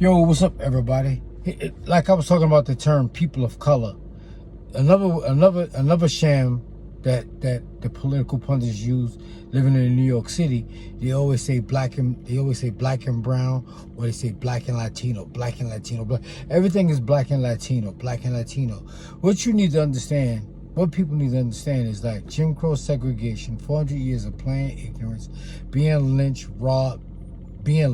Yo, what's up, everybody? Like I was talking about the term "people of color," another sham that the political pundits use. Living in New York City, they always say black and brown, or they say black and Latino, black and Latino. Black. Everything is black and Latino, black and Latino. What you need to understand, what people need to understand, is like Jim Crow segregation, 400 years of plain ignorance, being lynched, robbed, beat,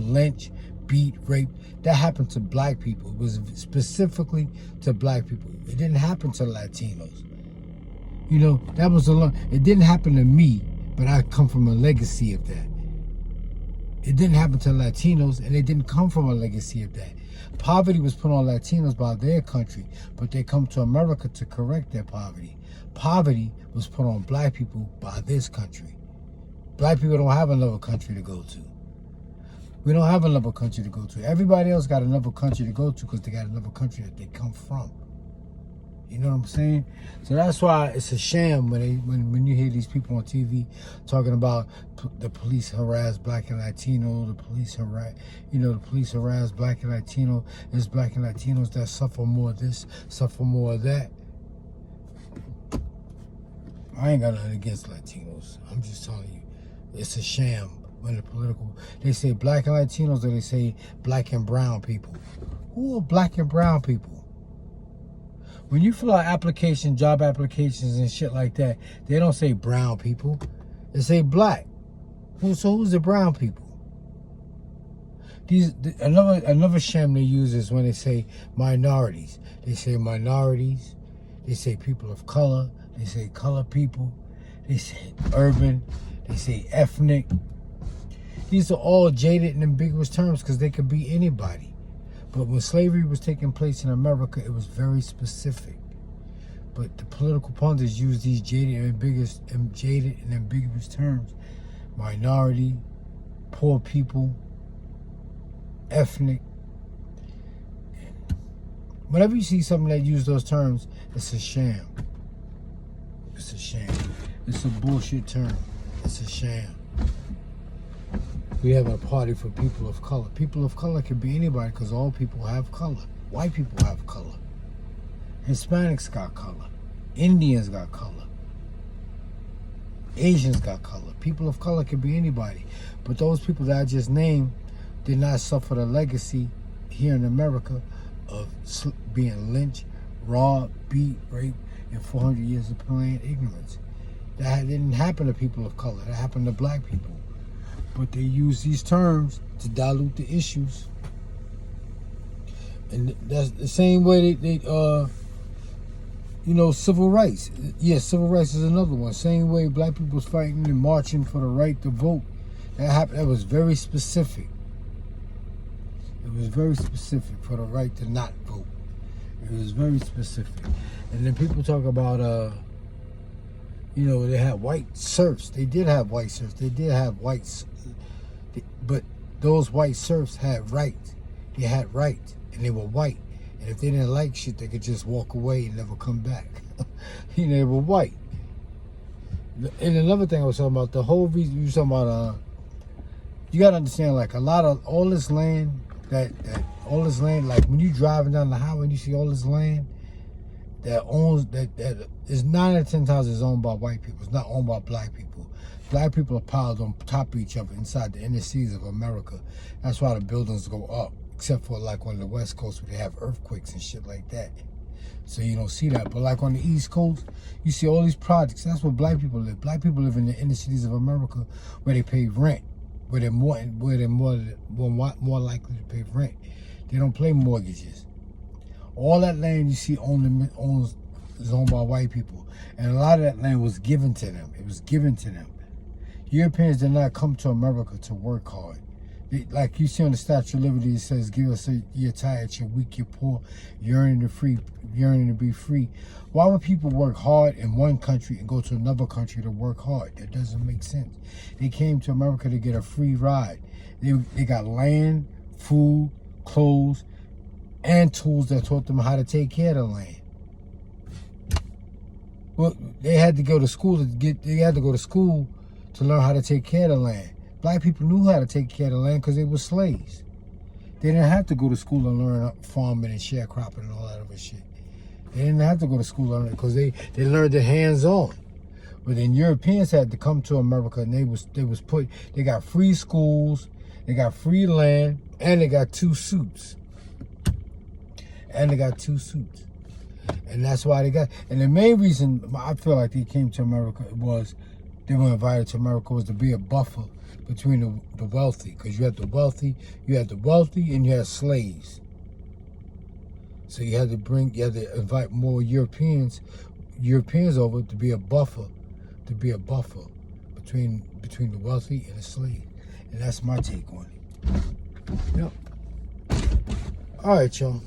raped. That happened to black people. It was specifically to black people. It didn't happen to Latinos. You know, that was it didn't happen to me, but I come from a legacy of that. It didn't happen to Latinos, and it didn't come from a legacy of that. Poverty was put on Latinos by their country, but they come to America to correct their poverty. Poverty was put on black people by this country. Black people don't have another country to go to. We don't have another country to go to. Everybody else got another country to go to because they got another country that they come from. You know what I'm saying? So that's why it's a sham when you hear these people on TV talking about the police harass black and Latino, the police harass black and Latino. There's black and Latinos that suffer more of this, suffer more of that. I ain't got nothing against Latinos. I'm just telling you, it's a sham. When the political, they say black and Latinos, or they say black and brown people. Who are black and brown people? When you fill out job applications and shit like that, they don't say brown people. They say black. So who's the brown people? Another sham they use is when they say minorities. They say minorities. They say people of color. They say colored people. They say urban. They say ethnic. These are all jaded and ambiguous terms because they could be anybody. But when slavery was taking place in America, it was very specific. But the political pundits use these jaded and ambiguous terms. Minority, poor people, ethnic. Whenever you see something that uses those terms, it's a sham. It's a sham. It's a bullshit term. It's a sham. We have a party for people of color. People of color can be anybody because all people have color. White people have color. Hispanics got color. Indians got color. Asians got color. People of color can be anybody. But those people that I just named did not suffer the legacy here in America of being lynched, robbed, beat, raped, and 400 years of plain ignorance. That didn't happen to people of color. That happened to black people. But they use these terms to dilute the issues. And that's the same way they civil rights. Yeah, civil rights is another one. Same way black people was fighting and marching for the right to vote. That happened. That was very specific. It was very specific for the right to not vote. It was very specific. And then people talk about they had white serfs. They did have white serfs. They did have whites. But those white serfs had rights. They had rights, and they were white. And if they didn't like shit, they could just walk away and never come back. They were white. And another thing I was talking about, the whole reason you were talking about, you gotta understand, like all this land, like when you driving down the highway and you see all this land that is 9 out of 10 times is owned by white people. It's not owned by black people. Black people are piled on top of each other inside the inner cities of America. That's why the buildings go up, except for like on the West Coast where they have earthquakes and shit like that. So you don't see that. But like on the East Coast, you see all these projects. That's where black people live. Black people live in the inner cities of America where they pay rent, where they're more likely to pay rent. They don't pay mortgages. All that land you see is owned by white people. And a lot of that land was given to them. It was given to them. Europeans did not come to America to work hard. Like you see on the Statue of Liberty, it says, "Give us you're tired, you're weak, you're poor, yearning to be free." Why would people work hard in one country and go to another country to work hard? That doesn't make sense. They came to America to get a free ride. They got land, food, clothes, and tools that taught them how to take care of the land. Well, they had to go to school to learn how to take care of the land. Black people knew how to take care of the land because they were slaves. They didn't have to go to school and learn farming and sharecropping and all that other shit. They didn't have to go to school and learn it because they learned it hands-on. But then Europeans had to come to America and they got free schools, they got free land, and they got two suits. And that's why and the main reason I feel like they came to America was, they were invited to America was to be a buffer between the wealthy. Because you had the wealthy, and you had slaves. So you had to invite more Europeans over to be a buffer between the wealthy and the slave. And that's my take on it. Yep. All right, y'all.